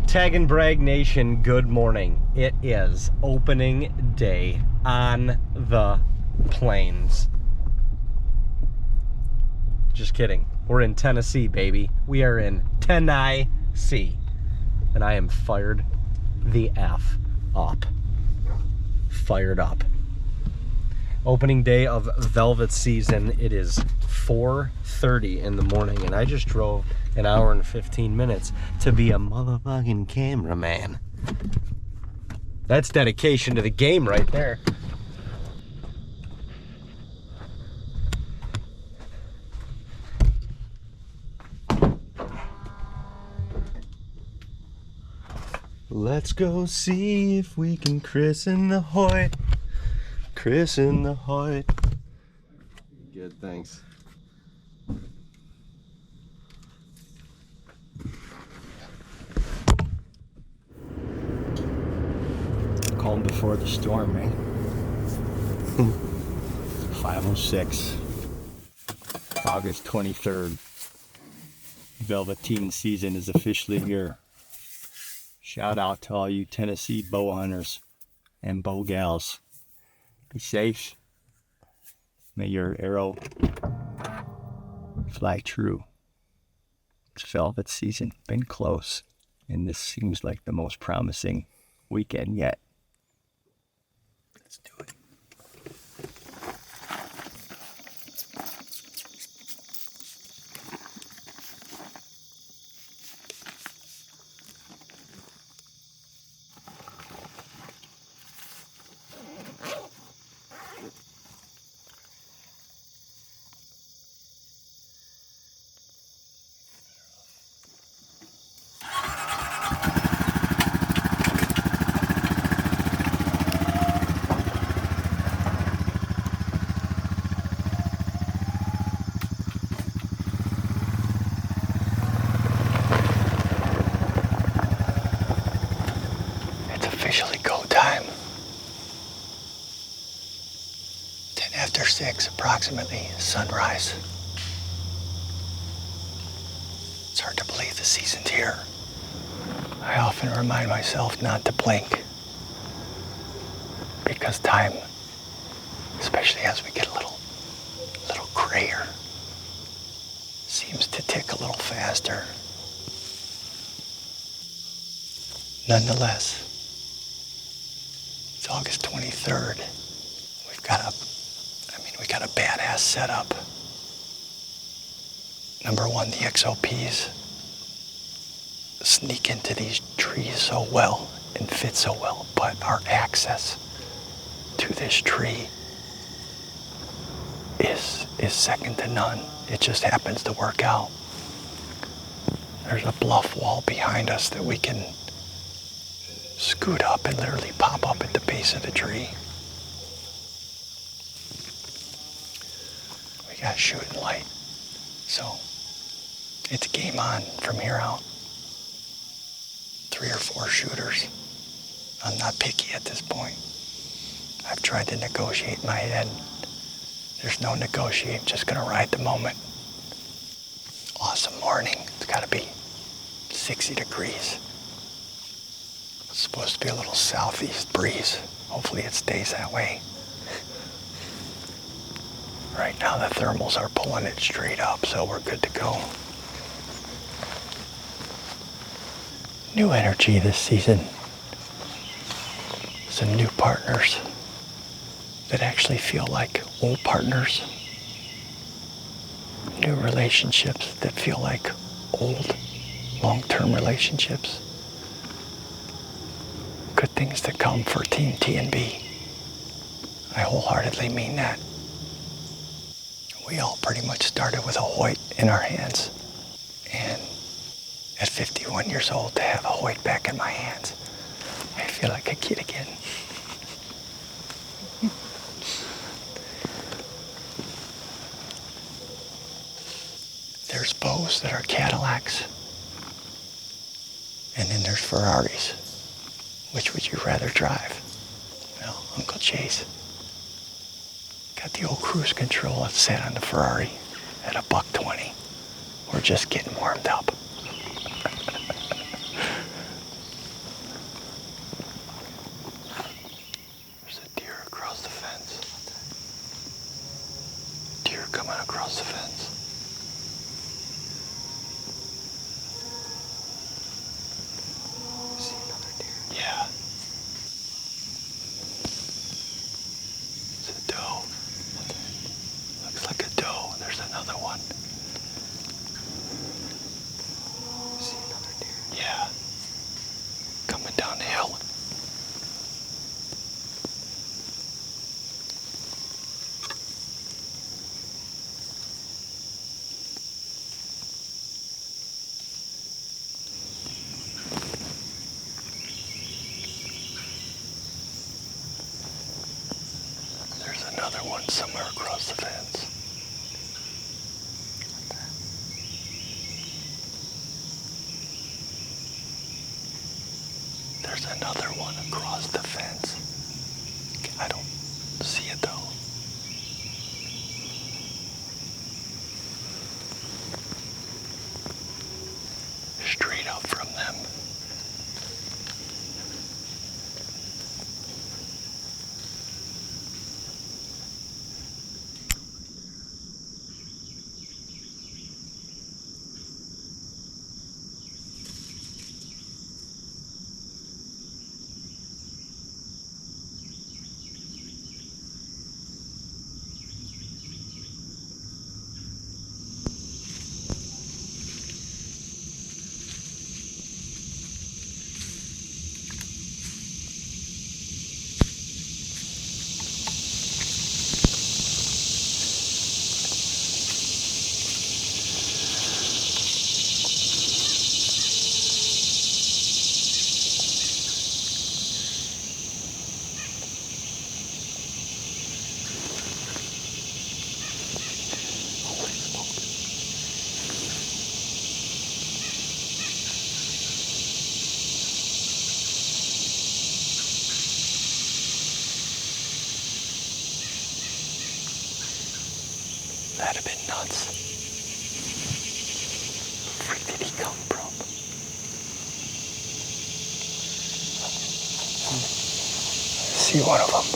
TAGNBRAG Nation, good morning. It is opening day on the plains. Just kidding. We're in Tennessee, baby. We are in Tennessee. And I am fired the F up. Fired up. Opening day of velvet season. It is 4:30 in the morning, and I just drove an hour and 15 minutes to be a motherfucking cameraman. That's dedication to the game right there. Let's go see if we can christen the Hoyt. Christen the Hoyt. Good, thanks. Calm before the storm, eh? 5:06, August 23rd. Velveteen season is officially here. Shout out to all you Tennessee bow hunters and bow gals. Be safe. May your arrow fly true. It's velvet season. Been close, and this seems like the most promising weekend yet. Let's do it. Officially go time. 6 approximately, sunrise. It's hard to believe the season's here. I often remind myself not to blink because time, especially as we get a little grayer, seems to tick a little faster. Nonetheless, it's August 23rd. We got a badass setup. Number one, the XOPs sneak into these trees so well and fit so well, but our access to this tree is second to none. It just happens to work out. There's a bluff wall behind us that we can scoot up and literally pop up at the base of the tree. We got shooting light, so it's game on from here out. 3 or 4 shooters. I'm not picky at this point. I've tried to negotiate in my head. There's no negotiate, just gonna ride the moment. Awesome morning. It's gotta be 60 degrees. It's supposed to be a little southeast breeze. Hopefully it stays that way. Right now the thermals are pulling it straight up, so we're good to go. New energy this season. Some new partners that actually feel like old partners. New relationships that feel like old, long-term relationships. Good things to come for Team T&B. I wholeheartedly mean that. We all pretty much started with a Hoyt in our hands. And at 51 years old, to have a Hoyt back in my hands, I feel like a kid again. There's bows that are Cadillacs, and then there's Ferraris. Which would you rather drive? Well, Uncle Chase got the old cruise control that sat on the Ferrari at $120. We're just getting warmed up. somewhere across the fence. There's another one across the fence. I don't see it though. Straight up from them. That'd have been nuts. Where did he come from? I see one of them.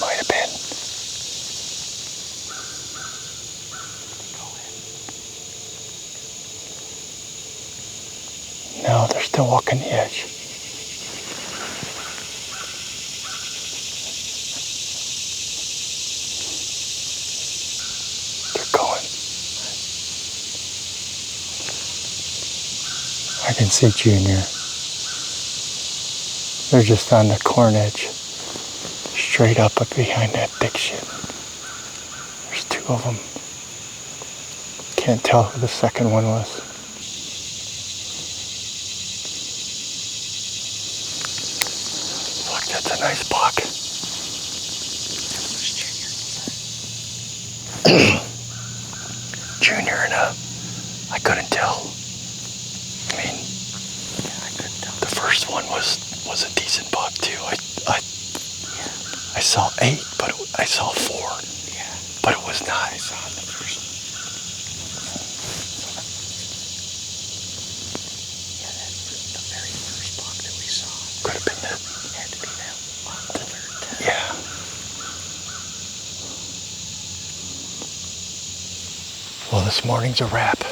Might have been. No, they're still walking the edge. I can see Junior. They're just on the corn edge, straight up behind that big shit. There's two of them. Can't tell who the second one was. Look, that's a nice buck. Junior and I couldn't tell. I mean, the first one was a decent buck too. I saw 8, but I saw 4. Yeah. But it was not. I saw the first. Yeah, that's the very first buck that we saw. Could have been that. Had to be that older. Yeah. Well, this morning's a wrap. It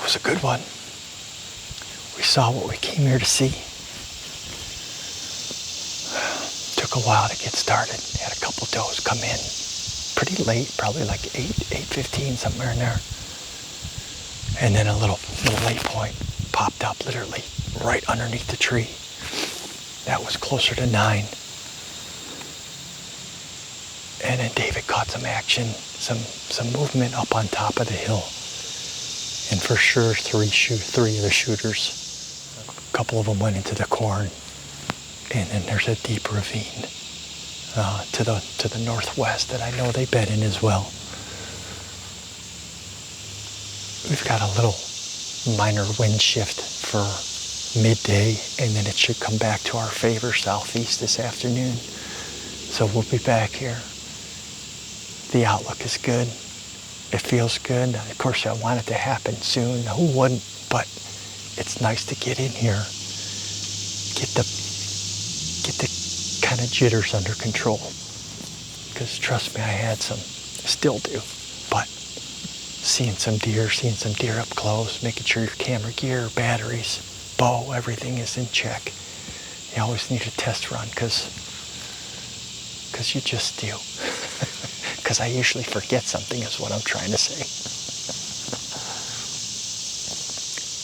was a good one. We saw what we came here to see. Took a while to get started. Had a couple does come in pretty late, probably like 8:15, somewhere in there. And then a little late point popped up literally right underneath the tree. That was closer to 9. And then David caught some action, some movement up on top of the hill. And for sure, 3 of the shooters. A couple of them went into the corn, and then there's a deep ravine to the northwest that I know they bed in as well. We've got a little minor wind shift for midday, and then it should come back to our favor southeast this afternoon. So we'll be back here. The outlook is good. It feels good. Of course, I want it to happen soon. Who wouldn't? But it's nice to get in here, get the kind of jitters under control. Because trust me, I had some, still do. But seeing some deer up close, making sure your camera gear, batteries, bow, everything is in check. You always need a test run because you just do. Because I usually forget something is what I'm trying to say.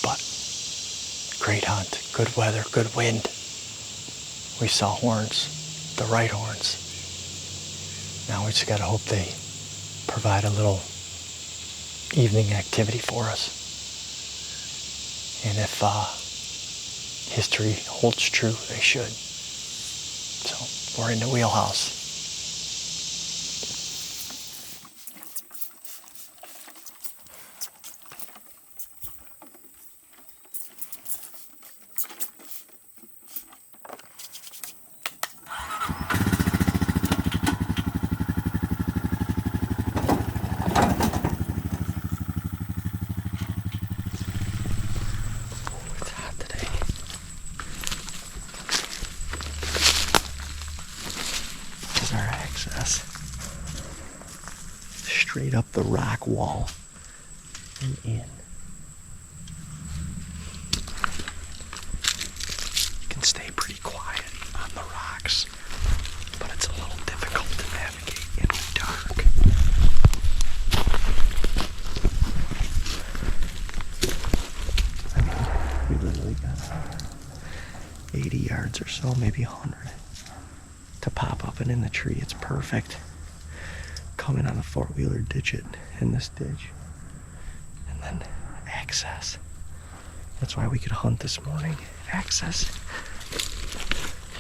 But great hunt, good weather, good wind. We saw horns, the right horns. Now we just got to hope they provide a little evening activity for us. And if history holds true, they should. So we're in the wheelhouse. Our access straight up the rock wall and in. You can stay pretty quiet on the rocks, but it's a little difficult to navigate in the dark. I mean, we literally got 80 yards or so, maybe 100. To pop up and in the tree, it's perfect. Come in on a four-wheeler, ditch it in this ditch, and then access. That's why we could hunt this morning. Access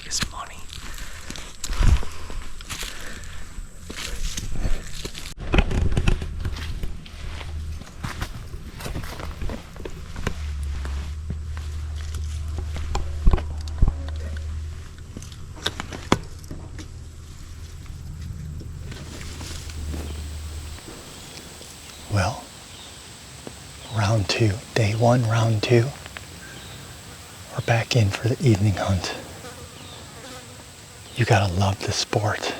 is money. Well, round two, day one, round two. We're back in for the evening hunt. You gotta love the sport.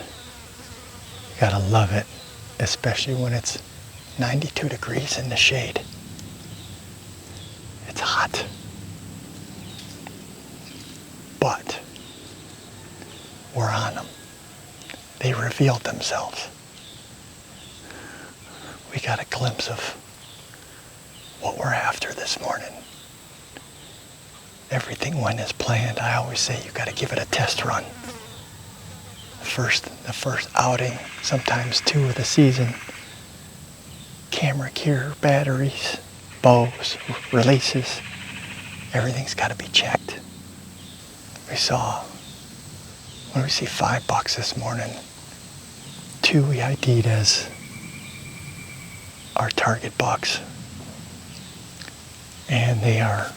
You gotta love it, especially when it's 92 degrees in the shade. It's hot. But we're on them. They revealed themselves. We got a glimpse of what we're after this morning. Everything went as planned. I always say you got to give it a test run. The first outing, sometimes two of the season. Camera gear, batteries, bows, releases. Everything's got to be checked. We saw, what did we see, 5 bucks this morning. 2 we ID'd as our target bucks, and they're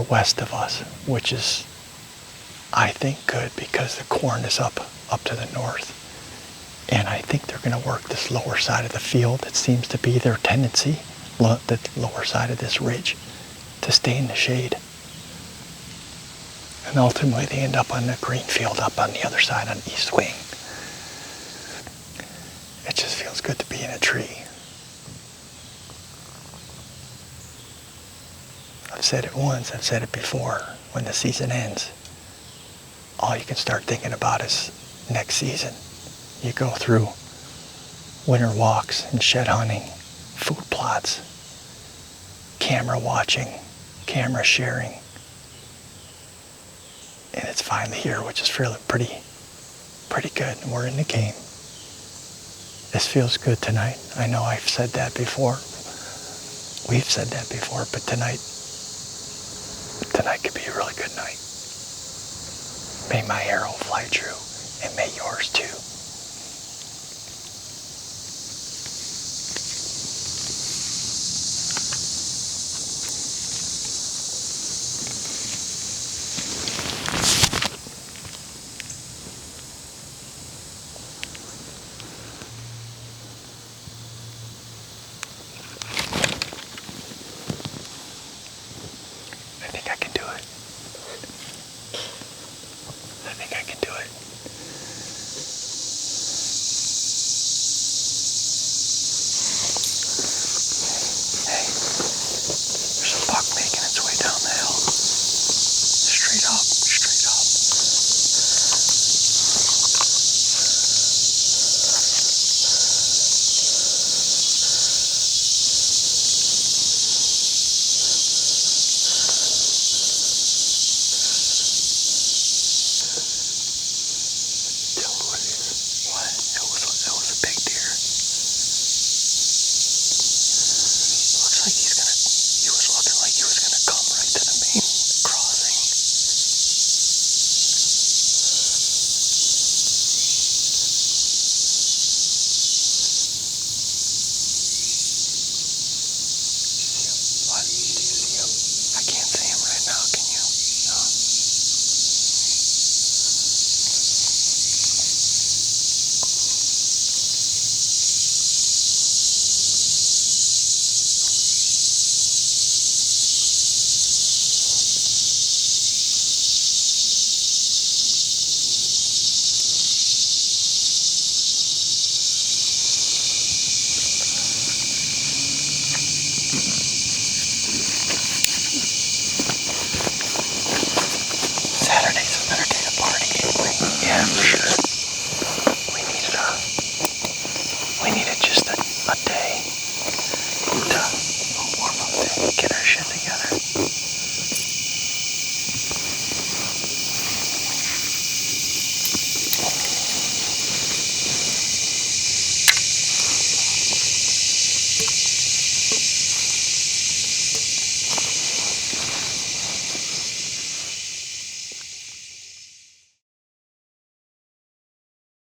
west of us, which is, I think, good because the corn is up to the north, and I think they're going to work this lower side of the field. It seems to be their tendency, the lower side of this ridge, to stay in the shade, and ultimately they end up on the green field up on the other side on the east wing. It just feels good to be in a tree. I've said it once, I've said it before. When the season ends, all you can start thinking about is next season. You go through winter walks and shed hunting, food plots, camera watching, camera sharing. And it's finally here, which is feeling pretty good. And we're in the game. This feels good tonight. I know I've said that before. We've said that before, but tonight could be a really good night. May my arrow fly true, and may yours too.